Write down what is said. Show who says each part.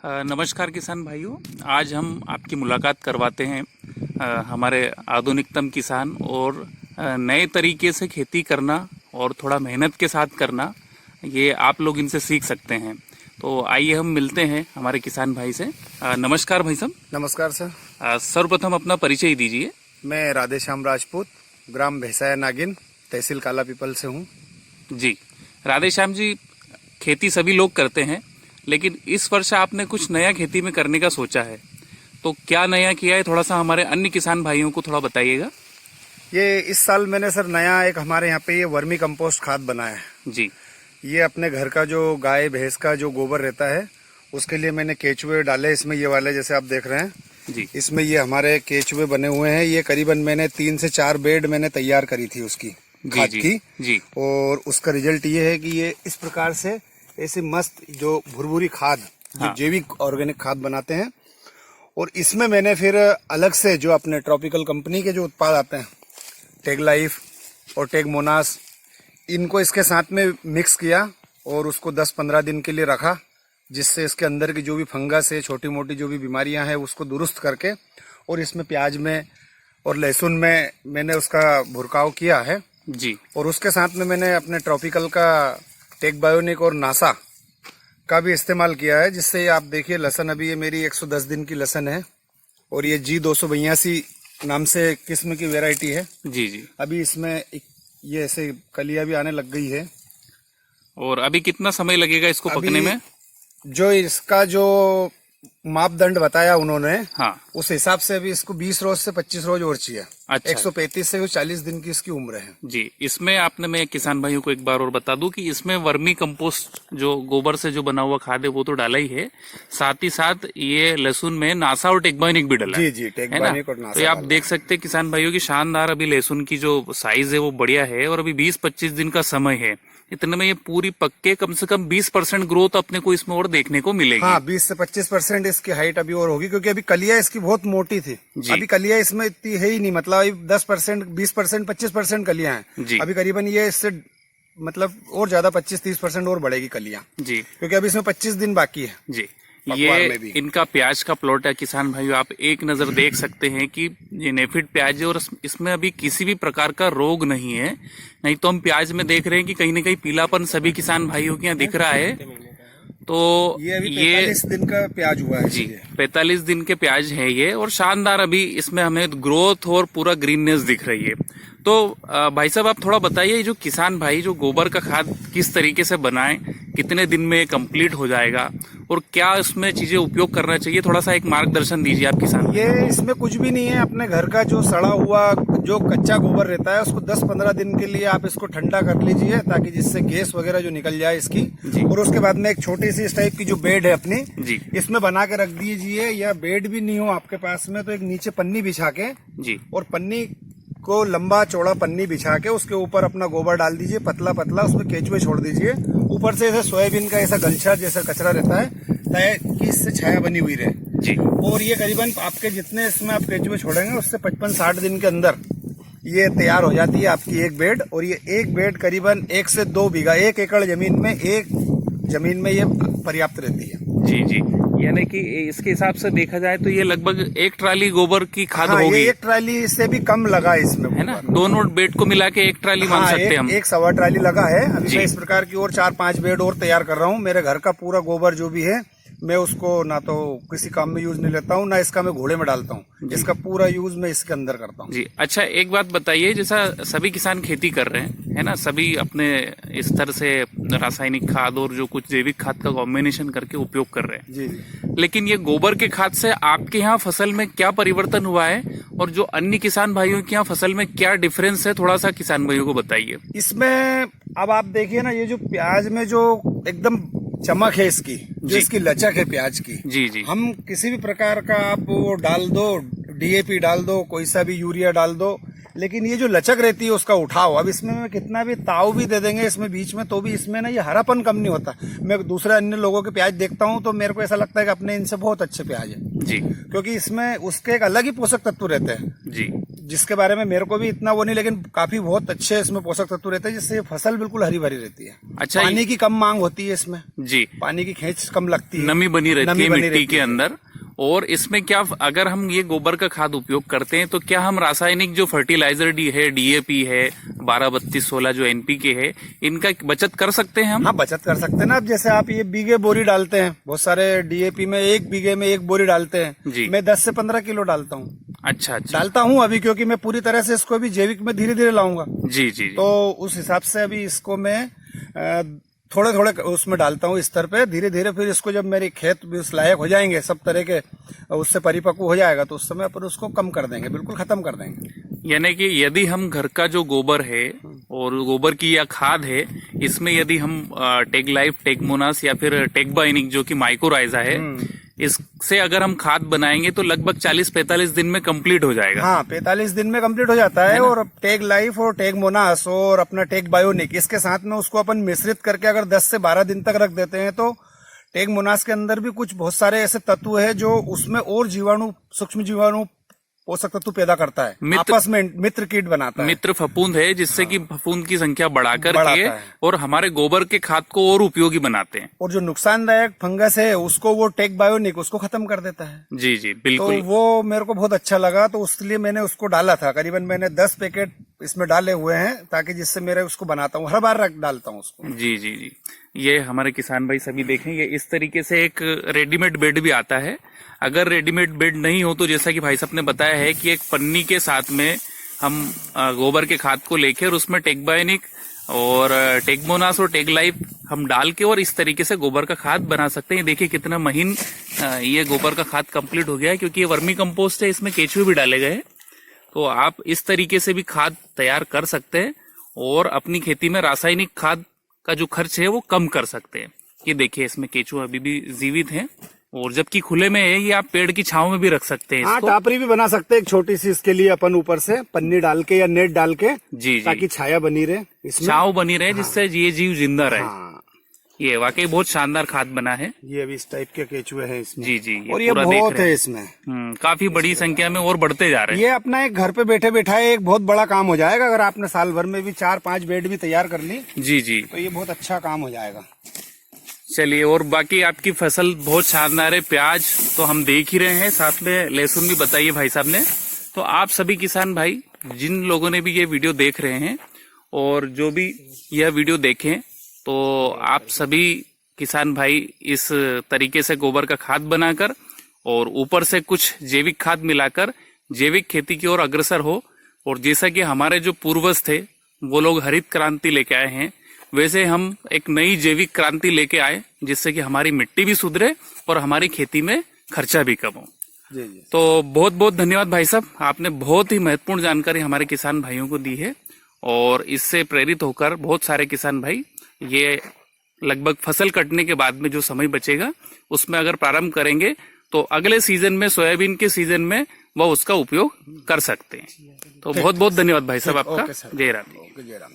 Speaker 1: नमस्कार किसान भाइयों, आज हम आपकी मुलाकात करवाते हैं हमारे आधुनिकतम किसान और नए तरीके से खेती करना और थोड़ा मेहनत के साथ करना, ये आप लोग इनसे सीख सकते हैं। तो आइए हम मिलते हैं हमारे किसान भाई से। नमस्कार भाई साहब।
Speaker 2: नमस्कार सर।
Speaker 1: सर्वप्रथम अपना परिचय दीजिए।
Speaker 2: मैं राधेश्याम राजपूत, ग्राम भैसाया नागिन, तहसील काला पीपल से हूँ।
Speaker 1: जी राधेश्याम जी, खेती सभी लोग करते हैं, लेकिन इस वर्ष आपने कुछ नया खेती में करने का सोचा है, तो क्या नया किया है, थोड़ा सा हमारे अन्य किसान भाइयों को थोड़ा बताइएगा।
Speaker 2: ये इस साल मैंने सर नया एक हमारे यहाँ पे ये वर्मी कंपोस्ट खाद बनाया है।
Speaker 1: जी,
Speaker 2: ये अपने घर का जो गाय भैंस का जो गोबर रहता है उसके लिए मैंने केचुए डाले इसमें, ये वाले जैसे आप देख रहे हैं
Speaker 1: जी।
Speaker 2: इसमें ये हमारे केचुए बने हुए हैं। ये करीबन मैंने 3 से 4 बेड मैंने तैयार करी थी उसकी खाद की
Speaker 1: जी।
Speaker 2: और उसका रिजल्ट ये है कि ये इस प्रकार से ऐसी मस्त जो भुरभुरी खाद, जो जैविक ऑर्गेनिक खाद बनाते हैं। और इसमें मैंने फिर अलग से जो अपने ट्रॉपिकल कंपनी के जो उत्पाद आते हैं, टैग लाइफ और टैग मोनास, इनको इसके साथ में मिक्स किया और उसको 10-15 दिन के लिए रखा, जिससे इसके अंदर की जो भी फंगस है, छोटी मोटी जो भी बीमारियां हैं, उसको दुरुस्त करके और इसमें प्याज में और लहसुन में मैंने उसका भुरकाव किया है
Speaker 1: जी।
Speaker 2: और उसके साथ में मैंने अपने ट्रॉपिकल का टेक बायोनिक और नासा का भी इस्तेमाल किया है, जिससे आप देखिए लहसन, अभी ये मेरी 110 दिन की लहसन है और ये G282 नाम से किस्म की वैरायटी है।
Speaker 1: जी जी।
Speaker 2: अभी इसमें ये ऐसे कलियां भी आने लग गई है।
Speaker 1: और अभी कितना समय लगेगा इसको पकने में?
Speaker 2: जो इसका जो मापदंड बताया उन्होंने,
Speaker 1: हाँ,
Speaker 2: उस हिसाब से अभी इसको 20 रोज से 25 रोज और चाहिए।
Speaker 1: अच्छा।
Speaker 2: 135 से 40 दिन की इसकी उम्र है।
Speaker 1: जी। इसमें आपने, मैं किसान भाइयों को एक बार और बता दूं कि इसमें वर्मी कंपोस्ट जो गोबर से जो बना हुआ खाद है वो तो डाला ही है, साथ ही साथ ये लहसुन में नासा और टेकबायोनिक भी डाला
Speaker 2: जी जी, टेकबायोनिक और नासा।
Speaker 1: तो आप देख सकते हैं किसान भाइयों की शानदार अभी लहसुन की जो साइज है वो बढ़िया है और अभी 20-25 दिन का समय है। इतने में ये पूरी पक्के कम से कम 20% ग्रोथ अपने को इसमें और देखने को मिलेगी।
Speaker 2: हाँ, 20 से 25% इसकी हाइट अभी और होगी, क्योंकि अभी कलियां इसकी बहुत मोटी थी। अभी कलियां इसमें इतनी है ही नहीं, मतलब अभी 10%, 20%, 25% कलियां हैं। अभी करीबन ये इससे मतलब और ज्यादा 25-30% और बढ़ेगी कलियां जी, क्योंकि अभी इसमें 25 दिन बाकी है जी।
Speaker 1: ये इनका प्याज का प्लॉट है किसान भाइयों, आप एक नजर देख सकते हैं कि ये नेफिड प्याज है और इसमें अभी किसी भी प्रकार का रोग नहीं है। नहीं तो हम प्याज में देख रहे हैं कि कहीं ना कहीं पीलापन सभी किसान भाइयों के यहाँ दिख रहा है। तो
Speaker 2: ये अभी 45 दिन का प्याज हुआ है
Speaker 1: जी, 45 दिन के प्याज है ये और शानदार अभी इसमें हमें ग्रोथ और पूरा ग्रीननेस दिख रही है। तो भाई साहब आप थोड़ा बताइए, जो किसान भाई जो गोबर का खाद किस तरीके से बनाएं, कितने दिन में कंप्लीट हो जाएगा और क्या इसमें चीजें उपयोग करना चाहिए, थोड़ा सा एक मार्गदर्शन दीजिए आप किसान।
Speaker 2: ये इसमें कुछ भी नहीं है, अपने घर का जो सड़ा हुआ जो कच्चा गोबर रहता है उसको 10-15 दिन के लिए आप इसको ठंडा कर लीजिए, ताकि जिससे गैस वगैरह जो निकल जाए इसकी। और उसके बाद में एक छोटी सी इस टाइप की जो बेड है अपनी जी, इसमें बना के रख दीजिए। या बेड भी नहीं हो आपके पास में तो एक नीचे पन्नी बिछा के जी, और पन्नी को लंबा चौड़ा पन्नी बिछा के उसके ऊपर अपना गोबर डाल दीजिए, पतला पतला, उसमें केचुए छोड़ दीजिए। ऊपर से ऐसे सोयाबीन का ऐसा गलछा जैसा कचरा रहता है ताकि इससे छाया बनी हुई रहे जी। और ये करीबन आपके जितने इसमें आप केचुए छोड़ेंगे उससे 55-60 दिन के अंदर ये तैयार हो जाती है आपकी एक बेड। और ये एक बेड करीबन 1 से 2 बीघा, 1 एकड़ जमीन में, एक जमीन में ये पर्याप्त रहती है जी जी।
Speaker 1: यानी कि इसके हिसाब से देखा जाए तो ये लगभग 1 ट्राली गोबर की खाद होगी।
Speaker 2: ये 1 ट्राली से भी कम लगा इसमें,
Speaker 1: है ना? दोनों बेड को मिला के 1 ट्राली मान सकते हैं हम।
Speaker 2: 1 ट्राली लगा है। अभी मैं इस प्रकार की और 4-5 बेड और तैयार कर रहा हूँ। मेरे घर का पूरा गोबर जो भी है मैं उसको ना तो किसी काम में यूज नहीं लेता हूँ, ना इसका मैं घोड़े में डालता हूँ। इसका पूरा यूज मैं इसके अंदर करता हूँ जी।
Speaker 1: अच्छा, एक बात बताइए, जैसा सभी किसान खेती कर रहे हैं, है ना, सभी अपने स्तर से रासायनिक खाद और जो कुछ जैविक खाद का कॉम्बिनेशन करके उपयोग कर रहे हैं जी। लेकिन ये गोबर के खाद से आपके यहाँ फसल में क्या परिवर्तन हुआ है और जो अन्य किसान भाइयों के यहाँ फसल में क्या डिफरेंस है, थोड़ा सा किसान भाइयों को बताइए।
Speaker 2: इसमें अब आप देखिए ना, ये जो प्याज में जो एकदम चमक है इसकी, जो इसकी लचक है प्याज की
Speaker 1: जी जी,
Speaker 2: हम किसी भी प्रकार का आप वो डाल दो, DAP डाल दो, कोई सा भी यूरिया डाल दो, लेकिन ये जो लचक रहती है उसका उठाव, अब इसमें मैं कितना भी ताव भी दे देंगे इसमें बीच में तो भी इसमें ना ये हरापन कम नहीं होता। मैं दूसरे अन्य लोगों के प्याज देखता हूँ तो मेरे को ऐसा लगता है कि अपने इनसे बहुत अच्छे प्याज है जी, क्योंकि इसमें उसके एक अलग ही पोषक तत्व रहते हैं जी, जिसके बारे में मेरे को भी इतना वो नहीं, लेकिन काफी बहुत अच्छे इसमें पोषक तत्व रहते हैं, जिससे ये फसल बिल्कुल हरी भरी रहती है।
Speaker 1: अच्छा,
Speaker 2: पानी की कम मांग होती है इसमें
Speaker 1: जी,
Speaker 2: पानी की खेच कम लगती है,
Speaker 1: नमी बनी रहती है मिट्टी के अंदर। और इसमें क्या, अगर हम ये गोबर का खाद उपयोग करते हैं तो क्या हम रासायनिक जो फर्टिलाइजर डीएपी है, 12-32-16 जो एनपीके है, इनका बचत कर सकते हैं हम?
Speaker 2: हाँ, बचत कर सकते हैं ना। अब जैसे आप ये बीघे बोरी डालते हैं, बहुत सारे डीएपी में 1 बीघे में 1 बोरी डालते हैं
Speaker 1: जी।
Speaker 2: मैं 10 से 15 किलो डालता हूँ।
Speaker 1: अच्छा,
Speaker 2: डालता हूँ अभी, क्योंकि मैं पूरी तरह से इसको भी जैविक में धीरे धीरे लाऊंगा।
Speaker 1: जी।
Speaker 2: तो उस हिसाब से अभी इसको मैं थोड़े थोड़े उसमें डालता हूँ स्तर पे, धीरे धीरे। फिर इसको जब मेरे खेत भी उस लायक हो जाएंगे, सब तरह के उससे परिपक्व हो जाएगा, तो उस समय अपन उसको कम कर देंगे, बिल्कुल खत्म कर देंगे।
Speaker 1: यानी कि यदि हम घर का जो गोबर है और गोबर की या खाद है, इसमें यदि हम टेक लाइफ, टेकमोनास या फिर टेकबाइनिक जो कि माइक्रोराइजा है, इससे अगर हम खाद बनाएंगे तो लगभग 40-45 दिन में कंप्लीट हो जाएगा।
Speaker 2: हाँ, 45 दिन में कंप्लीट हो जाता है। और टेक लाइफ और टेक मोनास और अपना टेक बायोनिक, इसके साथ में उसको अपन मिश्रित करके अगर 10 से 12 दिन तक रख देते हैं, तो टेक मोनास के अंदर भी कुछ बहुत सारे ऐसे तत्व है जो उसमें और जीवाणु, सूक्ष्म जीवाणु, पोषक तत्व पैदा करता है, आपस में मित्र कीट बनाता है,
Speaker 1: मित्र फफूंद है, जिससे कि फफूंद की संख्या बढ़ाकर के और हमारे गोबर के खाद को और उपयोगी बनाते हैं।
Speaker 2: और जो नुकसानदायक फंगस है उसको वो टेक बायोनिक उसको खत्म कर देता है।
Speaker 1: जी बिल्कुल।
Speaker 2: तो वो मेरे को बहुत अच्छा लगा, तो उसलिए मैंने उसको डाला था। करीबन मैंने 10 पैकेट इसमें डाले हुए हैं, ताकि जिससे मेरे उसको बनाता हूँ, हर बार डालता हूँ उसको।
Speaker 1: जी। ये हमारे किसान भाई सभी देखें, ये इस तरीके से एक रेडीमेड बेड भी आता है। अगर रेडीमेड बेड नहीं हो तो जैसा कि भाई साहब ने बताया है कि एक पन्नी के साथ में हम गोबर के खाद को लेकर और उसमें टेकबायोनिक और टेकमोनास और टेक लाइफ हम डाल के और इस तरीके से गोबर का खाद बना सकते हैं। देखिए कितना महीन ये गोबर का खाद कंप्लीट हो गया है, क्योंकि ये वर्मी कंपोस्ट है, इसमें केचुए भी डाले गए हैं। तो आप इस तरीके से भी खाद तैयार कर सकते हैं और अपनी खेती में रासायनिक खाद का जो खर्च है वो कम कर सकते हैं। ये देखिए, इसमें केचुआ अभी भी जीवित हैं, और जबकि खुले में है, ये आप पेड़ की छांव में भी रख सकते हैं।
Speaker 2: हाँ, टापरी भी बना सकते हैं एक छोटी सी, इसके लिए अपन ऊपर से पन्नी डाल के या नेट डाल के,
Speaker 1: जी,
Speaker 2: ताकि छाया बनी रहे, इसमें
Speaker 1: छांव बनी रहे, जिससे ये जीव जिंदा रहे।
Speaker 2: हाँ।
Speaker 1: ये वाकई बहुत शानदार खाद बना है।
Speaker 2: ये अभी इस टाइप के केचुए हैं इसमें।
Speaker 1: जी।
Speaker 2: और ये बहुत है इसमें,
Speaker 1: काफी बड़ी संख्या में और बढ़ते जा रहे हैं।
Speaker 2: ये अपना एक घर पे बैठे बैठाए एक बहुत बड़ा काम हो जाएगा। अगर आपने साल भर में भी 4-5 बेड भी तैयार कर ली,
Speaker 1: जी,
Speaker 2: तो ये बहुत अच्छा काम हो जाएगा।
Speaker 1: चलिए, और बाकी आपकी फसल बहुत शानदार है। प्याज तो हम देख ही रहे हैं, साथ में लहसुन भी बताइए भाई साहब ने। तो आप सभी किसान भाई जिन लोगों ने भी ये वीडियो देख रहे हैं और जो भी यह वीडियो देखें, तो आप सभी किसान भाई इस तरीके से गोबर का खाद बनाकर और ऊपर से कुछ जैविक खाद मिलाकर जैविक खेती की ओर अग्रसर हो। और जैसा कि हमारे जो पूर्वज थे वो लोग हरित क्रांति लेके आए हैं, वैसे हम एक नई जैविक क्रांति लेके आए, जिससे कि हमारी मिट्टी भी सुधरे और हमारी खेती में खर्चा भी कम हो।
Speaker 2: जी।
Speaker 1: तो बहुत बहुत धन्यवाद भाई साहब, आपने बहुत ही महत्वपूर्ण जानकारी हमारे किसान भाइयों को दी है। और इससे प्रेरित होकर बहुत सारे किसान भाई ये लगभग फसल कटने के बाद में जो समय बचेगा उसमें अगर प्रारंभ करेंगे तो अगले सीजन में, सोयाबीन के सीजन में, वह उसका उपयोग कर सकते हैं। तो बहुत बहुत धन्यवाद भाई साहब आपका। जय राम।